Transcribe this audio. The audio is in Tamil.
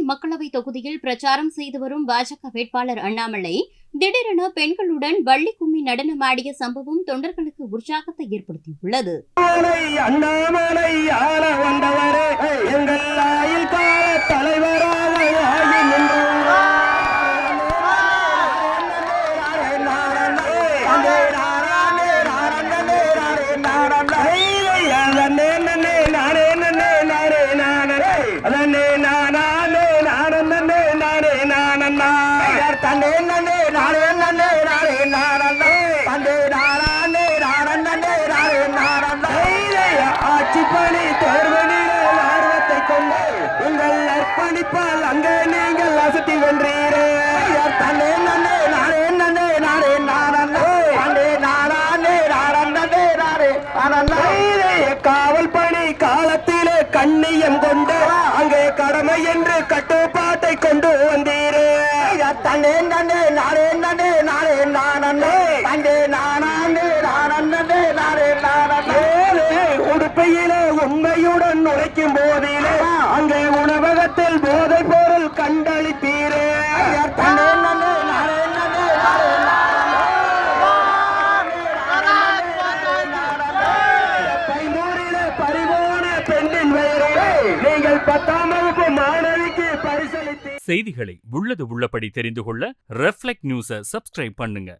மக்களவை தொகுதியில் பிரச்சாரம் செய்து வரும் பாஜக வேட்பாளர் அண்ணாமலை திடீரென பெண்களுடன் வள்ளி கும்மி நடனமாடிய சம்பவம் தொண்டர்களுக்கு உற்சாகத்தை ஏற்படுத்தியுள்ளது. ஆட்சிப்பணி தேர்வனில் ஆர்வத்தை கொண்டு உங்கள் அர்ப்பணிப்பால் அங்கே நீங்கள் அசத்தி வென்றீரே. தன்னே நன்னே நானே நன்னே நானே நானே நானே நானே நானே நானே காவல் பணி காலத்திலே கண்ணியம் கொண்டு அங்கே கடமை என்று கட்டுப்பாட்டை கொண்டு வந்தீரே. தன்னே நன்னே நானே நன்னே நானே நானே தன்னே நானே நானே நானே நானே உடுப்பையிலே உண்மையுடன் நுழைக்கும் போதிலே அங்கே உணவகத்தில் போதை பொருள் கண்டளித்தீரே. பறிபோன பெண்ணின் பெயரை நீங்கள் 10ஆம் வகுப்பு மாணவிக்கு பரிசளித்தீர். செய்திகளை உள்ளது உள்ளபடி தெரிந்து கொள்ள ரெஃப்ளெக்ட் நியூஸை சப்ஸ்கிரைப் பண்ணுங்க.